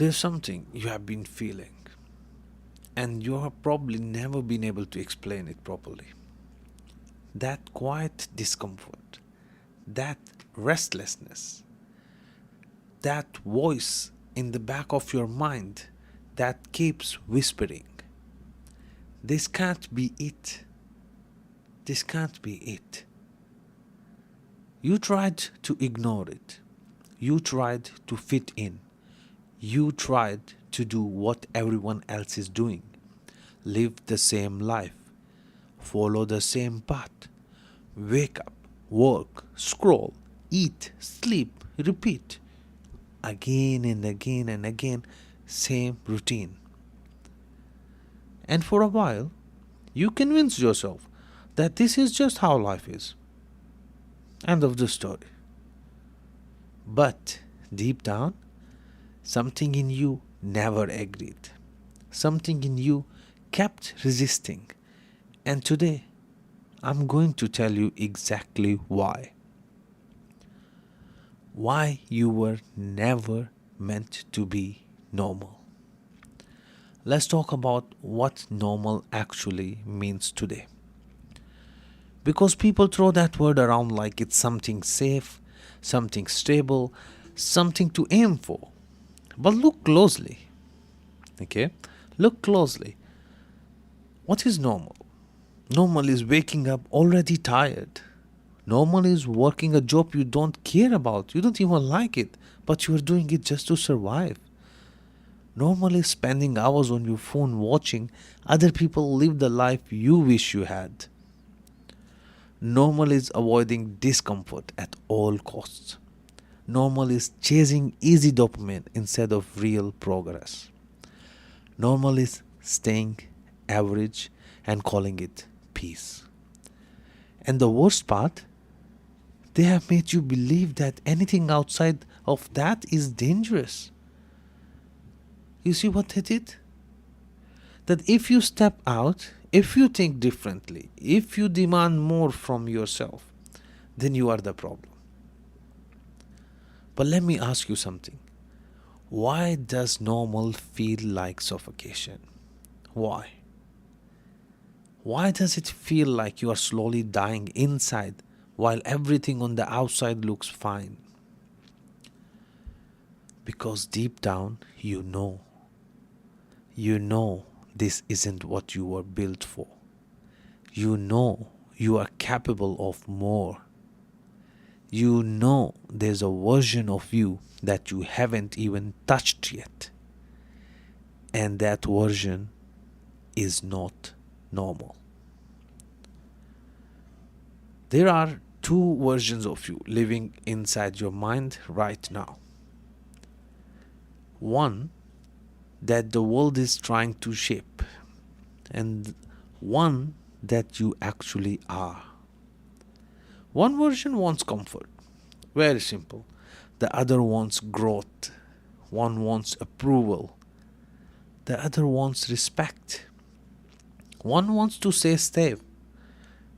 There's something you have been feeling, and you have probably never been able to explain it properly. That quiet discomfort, that restlessness, that voice in the back of your mind that keeps whispering, this can't be it. This can't be it. You tried to ignore it. You tried to fit in. You tried to do what everyone else is doing. Live the same life. Follow the same path. Wake up, work, scroll, eat, sleep, repeat. Again and again and again, same routine. And for a while, you convinced yourself that this is just how life is. End of the story. But deep down, something in you never agreed. Something in you kept resisting. And today, I'm going to tell you exactly why. Why you were never meant to be normal. Let's talk about what normal actually means today. Because people throw that word around like it's something safe, something stable, something to aim for. But look closely. Okay? Look closely. What is normal? Normal is waking up already tired. Normal is working a job you don't care about. You don't even like it, but you are doing it just to survive. Normal is spending hours on your phone watching other people live the life you wish you had. Normal is avoiding discomfort at all costs. Normal is chasing easy dopamine instead of real progress. Normal is staying average and calling it peace. And the worst part, they have made you believe that anything outside of that is dangerous. You see what they did? That if you step out, if you think differently, if you demand more from yourself, then you are the problem. But let me ask you something. Why does normal feel like suffocation? Why? Why does it feel like you are slowly dying inside while everything on the outside looks fine? Because deep down, you know. You know this isn't what you were built for. You know you are capable of more. You know there's a version of you that you haven't even touched yet. And that version is not normal. There are two versions of you living inside your mind right now. One that the world is trying to shape, and one that you actually are. One version wants comfort, very simple. The other wants growth. One wants approval. The other wants respect. One wants to stay safe.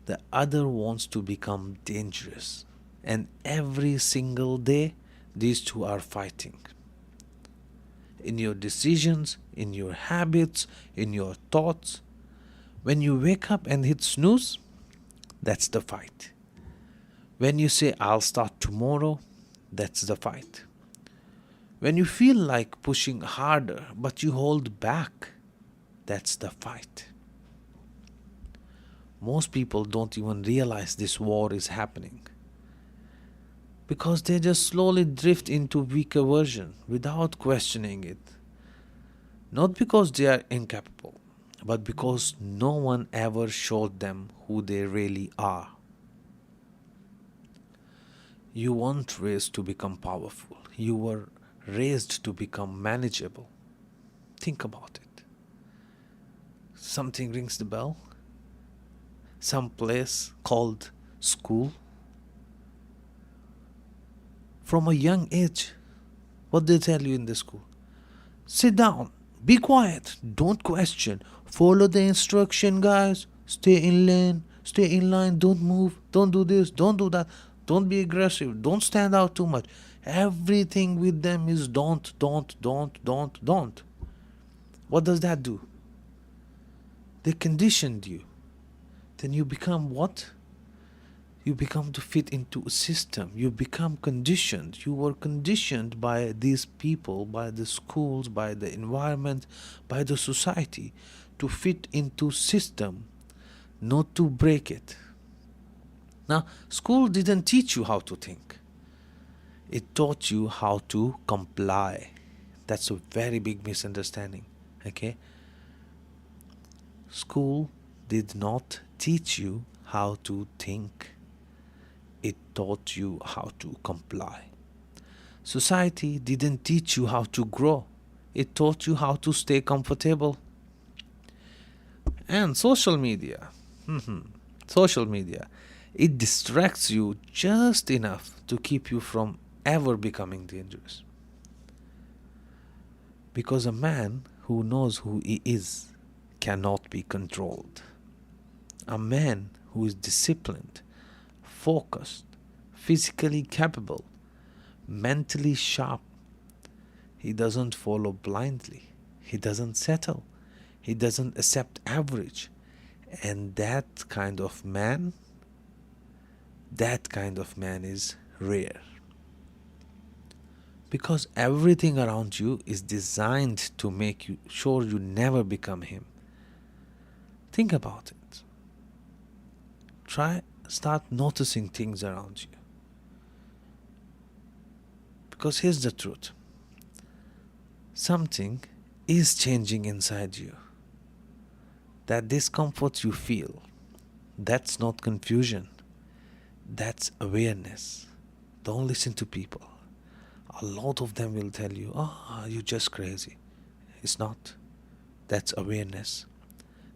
The other wants to become dangerous. And every single day, these two are fighting. In your decisions, in your habits, in your thoughts. When you wake up and hit snooze, that's the fight. When you say, I'll start tomorrow, that's the fight. When you feel like pushing harder, but you hold back, that's the fight. Most people don't even realize this war is happening. Because they just slowly drift into weaker version without questioning it. Not because they are incapable, but because no one ever showed them who they really are. You weren't raised to become powerful. You were raised to become manageable. Think about it. Something rings the bell. Some place called school. From a young age, what they tell you in the school? Sit down, be quiet, don't question, follow the instruction, guys, stay in line, don't move, don't do this, don't do that, don't be aggressive, don't stand out too much. Everything with them is don't. What does that do? They conditioned you. Then you become what? You become to fit into a system. You become conditioned. You were conditioned by these people, by the schools, by the environment, by the society to fit into system, not to break it. Now, school didn't teach you how to think. It taught you how to comply. That's a very big misunderstanding. Okay? School did not teach you how to think. It taught you how to comply. Society didn't teach you how to grow. It taught you how to stay comfortable. And social media. Social media. It distracts you just enough to keep you from ever becoming dangerous. Because a man who knows who he is cannot be controlled. A man who is disciplined, focused, physically capable, mentally sharp, he doesn't follow blindly. He doesn't settle. He doesn't accept average. And that kind of man is rare. Because everything around you is designed to make you sure you never become him. Think about it. Start noticing things around you. Because here's the truth. Something is changing inside you. That discomfort you feel, that's not confusion. That's awareness. Don't listen to people. A lot of them will tell you, oh, you're just crazy. It's not. That's awareness.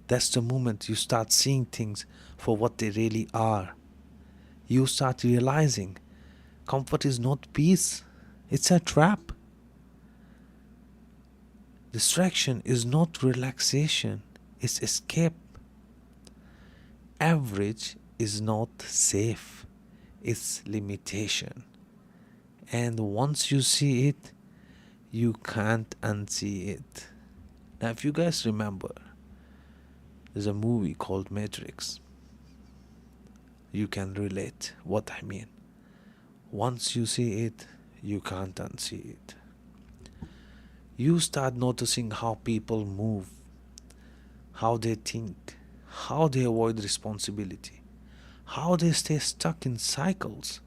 That's the moment you start seeing things for what they really are. You start realizing comfort is not peace, it's a trap. Distraction is not relaxation, it's escape. Average is not safe, it's limitation. And once you see it, you can't unsee it. Now, if you guys remember, there's a movie called Matrix. You can relate what I mean. Once you see it, you can't unsee it. You start noticing how people move, how they think, how they avoid responsibility, how they stay stuck in cycles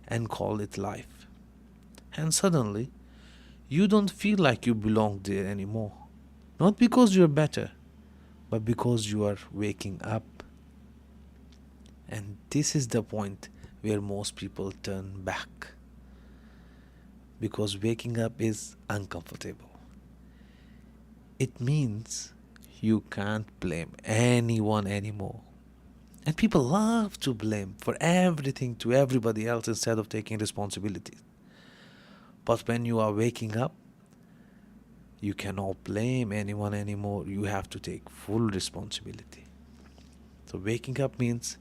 and call it life. And suddenly, you don't feel like you belong there anymore. Not because you're better, but because you are waking up. And this is the point where most people turn back. Because waking up is uncomfortable. It means you can't blame anyone anymore. And people love to blame for everything to everybody else instead of taking responsibility. But when you are waking up, you cannot blame anyone anymore. You have to take full responsibility. So waking up means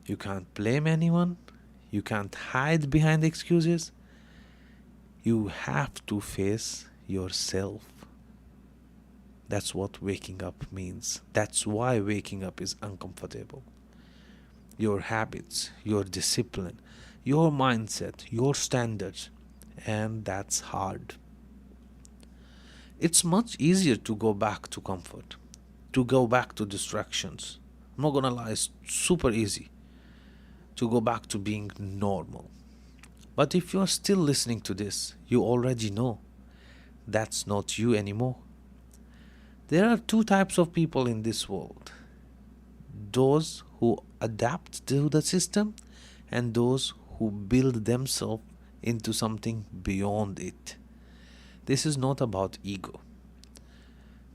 you can't blame anyone. You can't hide behind excuses. You have to face yourself. That's what waking up means. That's why waking up is uncomfortable. Your habits, your discipline, your mindset, your standards, and that's hard. It's much easier to go back to comfort, to go back to distractions. I'm not gonna lie, it's super easy to go back to being normal. But if you're still listening to this, you already know that's not you anymore. There are two types of people in this world: those who adapt to the system and those who build themselves into something beyond it. This is not about ego.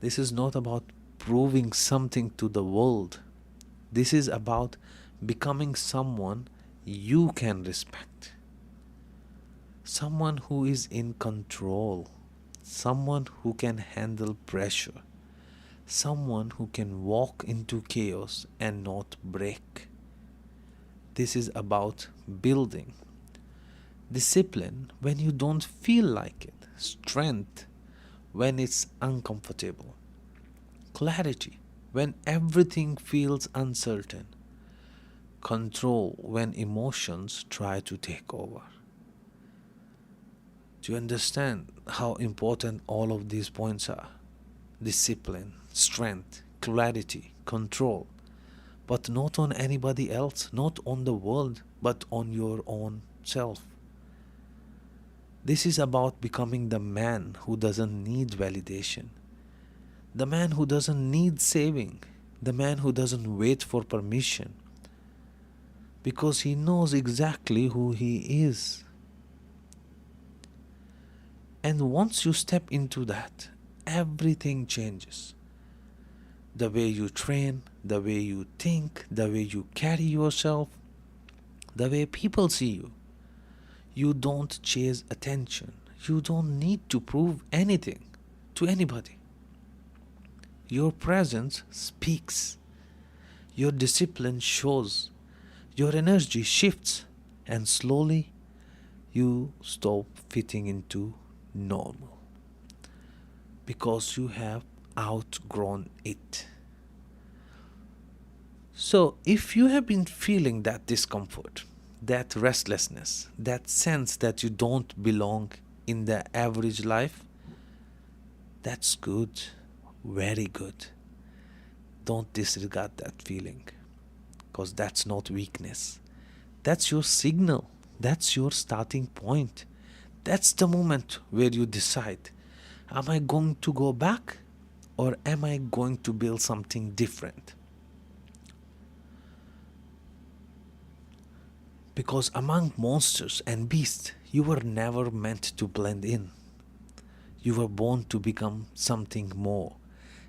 This is not about proving something to the world. This is about becoming someone you can respect. Someone who is in control. Someone who can handle pressure. Someone who can walk into chaos and not break. This is about building. discipline when you don't feel like it, strength when it's uncomfortable, clarity when everything feels uncertain, control when emotions try to take over. Do you understand how important all of these points are? Discipline, strength, clarity, control, but not on anybody else, not on the world, but on your own self. This is about becoming the man who doesn't need validation, the man who doesn't need saving, the man who doesn't wait for permission because he knows exactly who he is. And once you step into that, everything changes. The way you train, the way you think, the way you carry yourself, the way people see you. You don't chase attention. You don't need to prove anything to anybody. Your presence speaks. Your discipline shows. Your energy shifts. And slowly you stop fitting into normal. Because you have outgrown it. So, if you have been feeling that discomfort, that restlessness, that sense that you don't belong in the average life, that's good, very good. Don't disregard that feeling because that's not weakness. That's your signal, that's your starting point. That's the moment where you decide, am I going to go back or am I going to build something different? Because among monsters and beasts, you were never meant to blend in. You were born to become something more.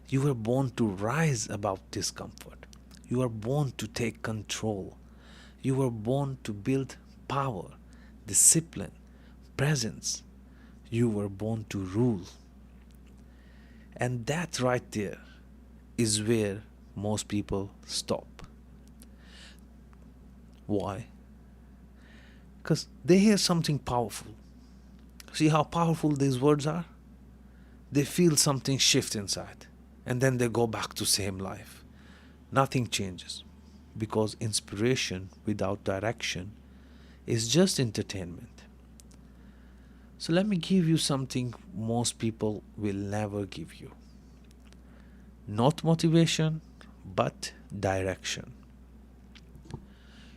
You were born to rise above discomfort. You were born to take control. You were born to build power, discipline, presence. You were born to rule. And that right there is where most people stop. Why? Because they hear something powerful. See how powerful these words are? They feel something shift inside. And then they go back to same life. Nothing changes. Because inspiration without direction is just entertainment. So let me give you something most people will never give you. Not motivation, but direction.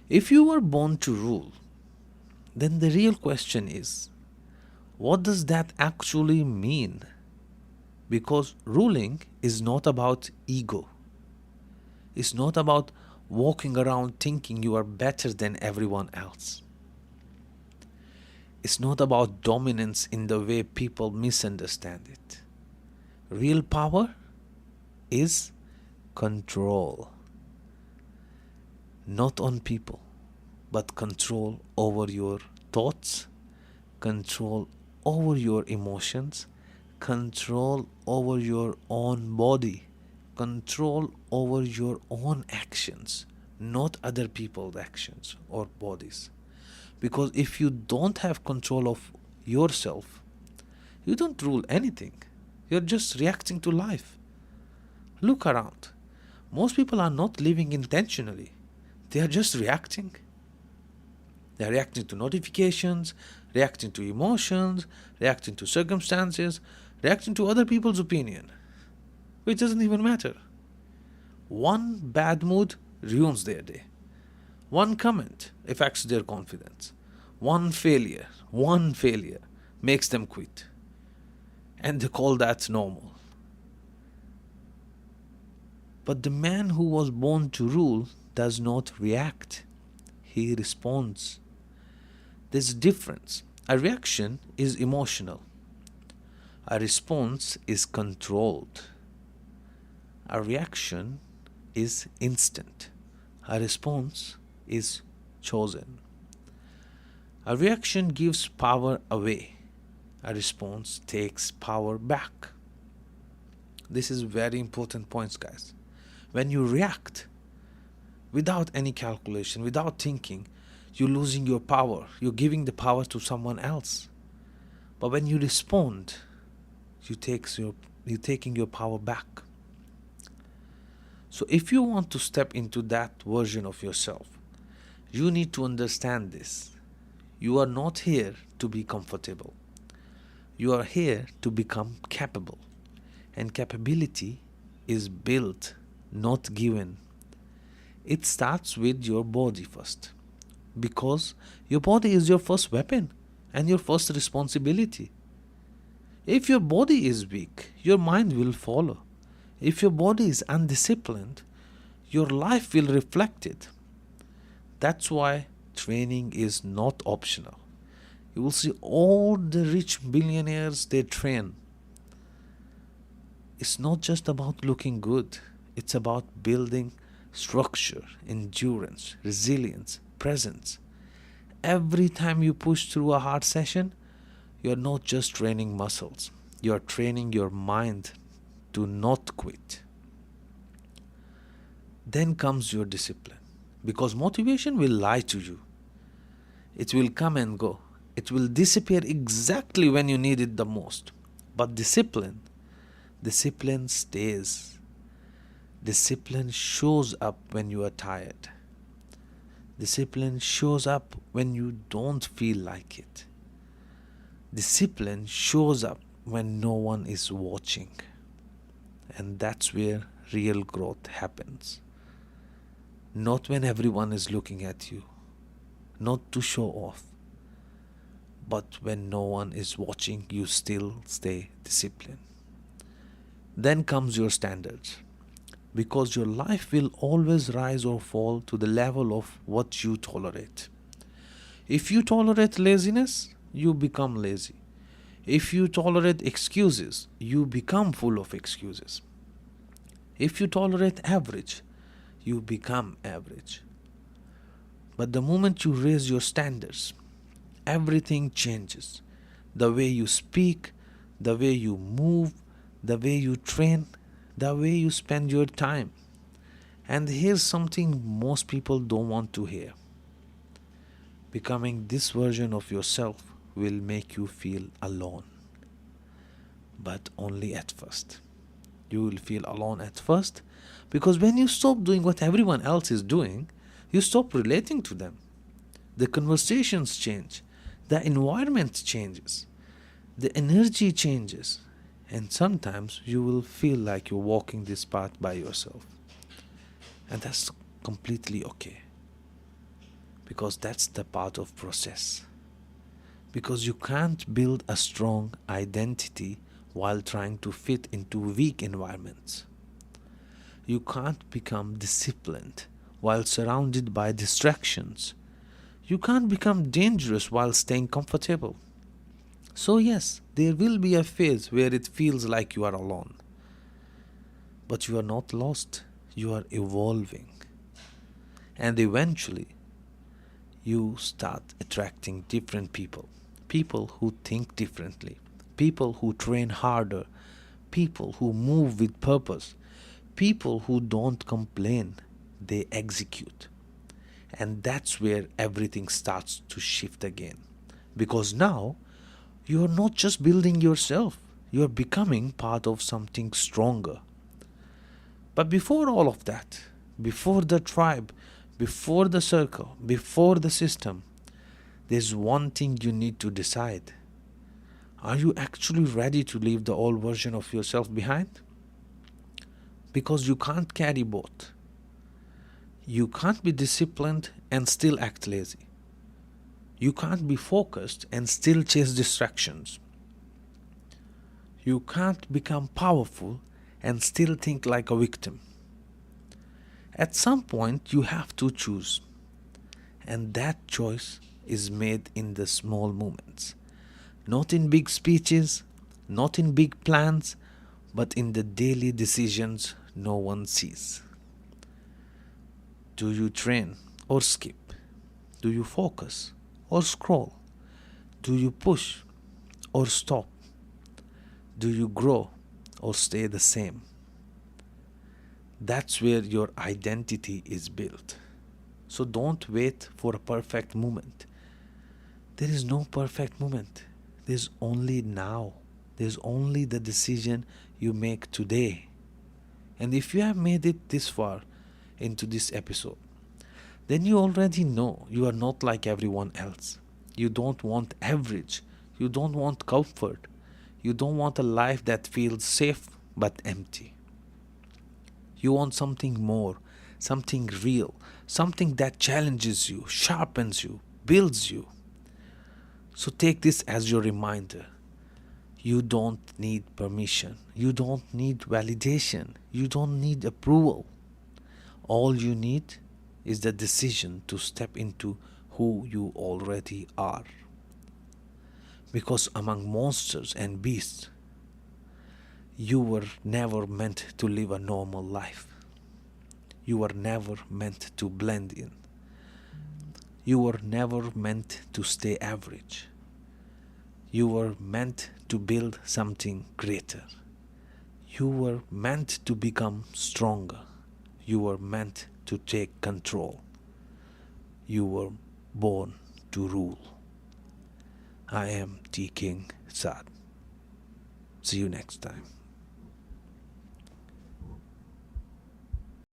If you were born to rule, then the real question is, what does that actually mean? Because ruling is not about ego. It's not about walking around thinking you are better than everyone else. It's not about dominance in the way people misunderstand it. Real power is control. Not on people, but control over your thoughts, control over your emotions, control over your own body, control over your own actions, not other people's actions or bodies. Because if you don't have control of yourself, you don't rule anything. You're just reacting to life. Look around. Most people are not living intentionally. They are just reacting. They are reacting to notifications, reacting to emotions, reacting to circumstances, reacting to other people's opinion, which doesn't even matter. One bad mood ruins their day. One comment affects their confidence. One failure makes them quit. And they call that normal. But the man who was born to rule does not react. He responds. There's a difference. A reaction is emotional. A response is controlled. A reaction is instant. A response is chosen. A reaction gives power away. A response takes power back. This is very important points, guys. When you react without any calculation, without thinking, You're losing your power. You're giving the power to someone else. But when you respond, you're taking your power back. So if you want to step into that version of yourself, you need to understand this. You are not here to be comfortable. You are here to become capable. And capability is built, not given. It starts with your body first. Because your body is your first weapon and your first responsibility. If your body is weak, your mind will follow. If your body is undisciplined, your life will reflect it. That's why training is not optional. You will see all the rich billionaires, they train. It's not just about looking good. It's about building structure, endurance, resilience, presence. Every time you push through a hard session, you're not just training muscles. You're training your mind to not quit. Then comes your discipline. Because motivation will lie to you. It will come and go. It will disappear exactly when you need it the most. But discipline stays. Discipline shows up when you are tired. Discipline shows up when you don't feel like it. Discipline shows up when no one is watching. And that's where real growth happens. Not when everyone is looking at you. Not to show off. But when no one is watching, you still stay disciplined. Then comes your standards. Because your life will always rise or fall to the level of what you tolerate. If you tolerate laziness, you become lazy. If you tolerate excuses, you become full of excuses. If you tolerate average, you become average. But the moment you raise your standards, everything changes. The way you speak, the way you move, the way you train, the way you spend your time. And here's something most people don't want to hear. Becoming this version of yourself will make you feel alone. But only at first. You will feel alone at first because when you stop doing what everyone else is doing, you stop relating to them. The conversations change. The environment changes. The energy changes. And sometimes you will feel like you're walking this path by yourself. And that's completely okay. Because that's the part of process. Because you can't build a strong identity while trying to fit into weak environments. You can't become disciplined while surrounded by distractions. You can't become dangerous while staying comfortable. So yes, there will be a phase where it feels like you are alone. But you are not lost. You are evolving. And eventually, you start attracting different people. People who think differently. People who train harder. People who move with purpose. People who don't complain. They execute. And that's where everything starts to shift again. Because now, you are not just building yourself. You are becoming part of something stronger. But before all of that, before the tribe, before the circle, before the system, there's one thing you need to decide. Are you actually ready to leave the old version of yourself behind? Because you can't carry both. You can't be disciplined and still act lazy. You can't be focused and still chase distractions. You can't become powerful and still think like a victim. At some point, you have to choose. And that choice is made in the small moments. Not in big speeches, not in big plans, but in the daily decisions no one sees. Do you train or skip? Do you focus or scroll? Do you push or stop? Do you grow or stay the same? That's where your identity is built. So don't wait for a perfect moment. There is no perfect moment. There's only now. There's only the decision you make today. And if you have made it this far into this episode, then you already know you are not like everyone else. You don't want average. You don't want comfort. You don't want a life that feels safe but empty. You want something more, something real, something that challenges you, sharpens you, builds you. So take this as your reminder. You don't need permission. You don't need validation. You don't need approval. All you need is the decision to step into who you already are. Because among monsters and beasts, you were never meant to live a normal life. You were never meant to blend in. You were never meant to stay average. You were meant to build something greater. You were meant to become stronger. You were meant to take control. You were born to rule. I am T. King Saad. See you next time.